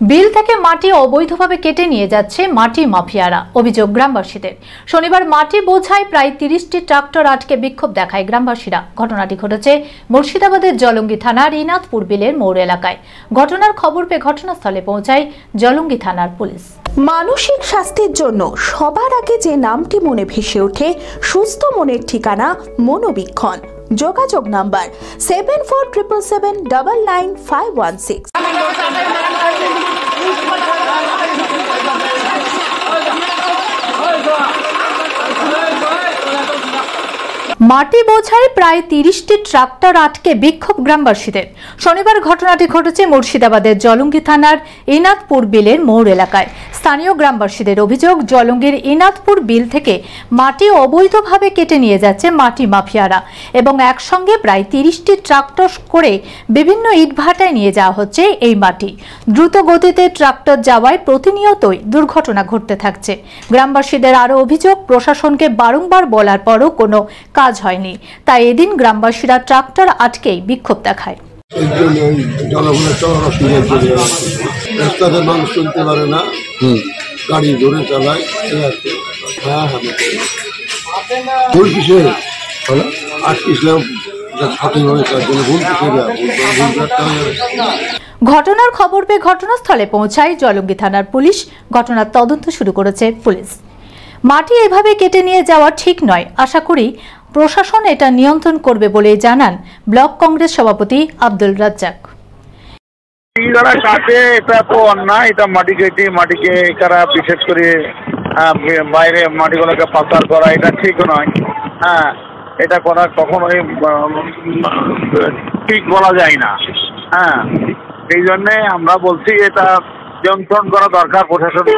বিল থেকে মাটি অবৈধভাবে কেটে নিয়ে যাচ্ছে মাটি মাফিয়ারা, অভিযোগ গ্রামবাসীদের। শনিবার মাটি বোঝাই প্রায় 30টি ট্রাক্টর আটকে বিক্ষোভ দেখায় গ্রামবাসীরা। ঘটনাটি ঘটেছে মুর্শিদাবাদের জলঙ্গি থানার ইনাথপুর বিলের মোড় এলাকায়। ঘটনার খবর পেয়ে ঘটনাস্থলে পৌঁছায় জলঙ্গি থানার পুলিশ। মানসিক স্বাস্থ্যের জন্য সবার আগে যে নামটি মনে ভেসে ওঠে, সুস্থ মনের ঠিকানা মনোবীক্ষণ। যোগাযোগ নাম্বার 7477799516। মাটি বোঝাই প্রায় 30টি ট্রাক্টর আটকে বিক্ষোভ গ্রামবাসীদের। শনিবার ঘটনাটি ঘটেছে মুর্শিদাবাদের জলঙ্গি থানার ইনাথপুর বিলের মোড় এলাকায়। স্থানীয় গ্রামবাসীদের অভিযোগ, জলঙ্গির ইনাথপুর বিল থেকে মাটি অবৈধভাবে কেটে নিয়ে যাচ্ছে মাটি মাফিয়ারা এবং একসঙ্গে প্রায় 30টি ট্রাক্টর করে বিভিন্ন ইটভাটায় নিয়ে যাওয়া হচ্ছে এই মাটি। দ্রুত গতিতে ট্রাক্টর যাওয়ায় প্রতিনিয়তই দুর্ঘটনা ঘটতে থাকছে। গ্রামবাসীদের আরও অভিযোগ, প্রশাসনকে বারংবার বলার পরও কোনো কাজ হয়নি, তাই এদিন গ্রামবাসীরা ট্রাক্টর আটকেই বিক্ষোভ দেখায়। রাস্তাতে মানুষ চলতে পারে না, গাড়ি ধরে চালায়। ভুল কিসের আটকিছিলাম, ঘটনার খবর পেয়ে ঘটনাস্থলে পৌঁছায় জলঙ্গি থানার পুলিশ। ঘটনার তদন্ত শুরু করেছে পুলিশ। মাটি এভাবে কেটে নিয়ে যাওয়া ঠিক নয়, আশা করি প্রশাসন এটা নিয়ন্ত্রণ করবে বলে জানান ব্লক কংগ্রেস সভাপতি আব্দুল রাজ্জাক। এটা তো অন্যায়, এটা মাটি কেটে মাটিকে এরা বিশেষ করে বাইরে মাটিগুলোকে পাচার করা এটা ঠিক নয়। হ্যাঁ, এটা করা কখনোই ঠিক বলা যায় না। হ্যাঁ, এই জন্যে আমরা বলছি এটা নিয়ন্ত্রণ করা দরকার প্রশাসনকে।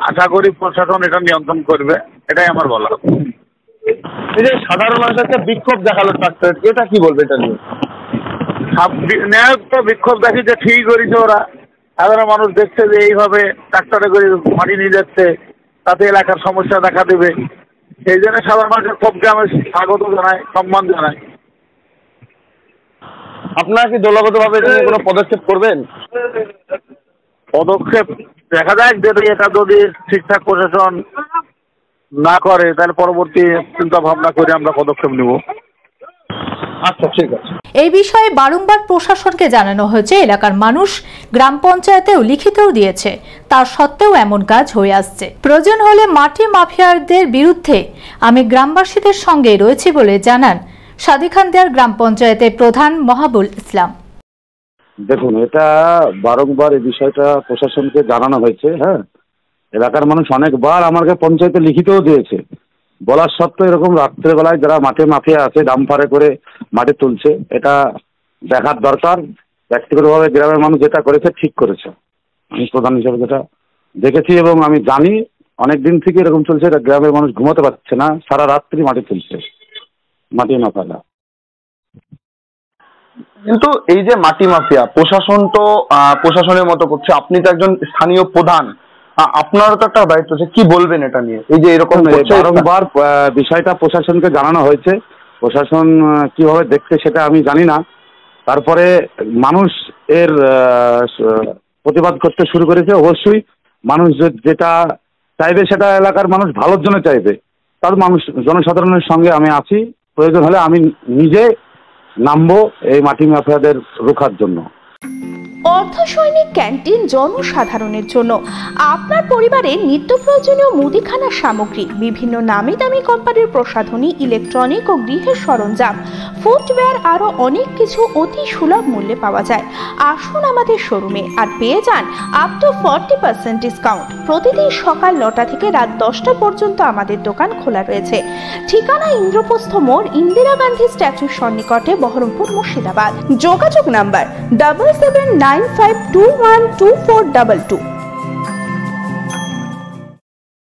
আশা করি প্রশাসন এটা নিয়ন্ত্রণ করবে, এটাই আমার বলা। এই যে সাধারণ মানুষ একটা বিক্ষোভ দেখালো ট্রাক্টর, এটা কি বলবে এটা নিয়ে? তো বিক্ষোভ দেখি যে ঠিক করেছে ওরা। সাধারণ মানুষ দেখছে যে এইভাবে ট্রাক্টরে করে মাটি নিয়ে যাচ্ছে, তাতে এলাকার সমস্যা দেখা দেবে। সেই জন্য সাধারণ মানুষের ক্ষোভকে আমি স্বাগত জানাই, সম্মান জানাই। আপনারা কি দলগতভাবে কোনো পদক্ষেপ করবেন? পদক্ষেপ দেখা যাক, এটা যদি ঠিকঠাক প্রশাসন না করে তাহলে পরবর্তী চিন্তা ভাবনা করে আমরা পদক্ষেপ নেব। আচ্ছা, ঠিক আছে। এই বিষয়ে বারংবার প্রশাসনকে জানানো হয়েছে। এলাকার মানুষ গ্রাম পঞ্চায়েতেও লিখিতও দিয়েছে, তার সত্ত্বেও এমন কাজ হয়ে আসছে। প্রয়োজন হলে মাটি মাফিয়াদের বিরুদ্ধে আমি গ্রামবাসীদের সঙ্গে রয়েছি বলে জানান সাদিখানদিয়ার গ্রাম পঞ্চায়েতের প্রধান মহাবুল ইসলাম। দেখুন, এটা বারংবার এই বিষয়টা প্রশাসনকে জানানো হয়েছে। হ্যাঁ, এলাকার মানুষ অনেকবার আমাকে পঞ্চায়েতে লিখিতও দিয়েছে। বলার সত্ত্বেও এরকম রাত্রেবেলায় যারা মাঠে মাফিয়া আছে ডাম্পারে করে মাটি তুলছে, এটা দেখার দরকার। ব্যক্তিগতভাবে গ্রামের মানুষ যেটা করেছে ঠিক করেছে, আমি প্রধান হিসেবে যেটা দেখেছি এবং আমি জানি অনেকদিন থেকে এরকম চলছে। এটা গ্রামের মানুষ ঘুমাতে পারছে না, সারা রাত্রি মাটি তুলছে, মাটি মাফিয়া। কিন্তু এই যে মাটি মাফিয়া, প্রশাসন তো প্রশাসনের মতো করছে, আপনি তো একজন স্থানীয় প্রধান, আপনারও তো একটা দায়িত্ব আছে, কি বলবেন এটা নিয়ে? এই যে এরকম বারংবার বিষয়টা প্রশাসনকে জানানো হয়েছে, প্রশাসন কিভাবে দেখছে সেটা আমি জানি না। তারপরে মানুষ এর প্রতিবাদ করতে শুরু করেছে। অবশ্যই মানুষ যেটা চাইবে সেটা এলাকার মানুষ ভালোর জন্য চাইবে। তার মানুষ জনসাধারণের সঙ্গে আমি আছি, প্রয়োজন হলে আমি নিজে নামবো এই মাটি মাফিয়াদের রোখার জন্য। অর্ধসৈনিক ক্যান্টিন জনসাধারণের জন্য আপনার পরিবারের নিত্য প্রয়োজনীয় মুদিখানার সামগ্রী, বিভিন্ন নামি দামি কোম্পানির প্রসাধনী, ইলেকট্রনিক ও গৃহের সরঞ্জাম, ফুটওয়্যার, আরো অনেক কিছু অতি সুলভ মূল্যে পাওয়া যায়। আসুন আমাদের শোরুমে আর পেয়ে যান আপ টু 40% ডিসকাউন্ট। প্রতিদিন সকাল 9টা থেকে রাত 10টা পর্যন্ত আমাদের দোকান খোলা রয়েছে। ঠিকানা ইন্দ্রপ্রস্থ মোড়, ইন্দিরা গান্ধী স্ট্যাচুর সন্নিকটে, বহরমপুর, মুর্শিদাবাদ। যোগাযোগ নাম্বার 7795212422।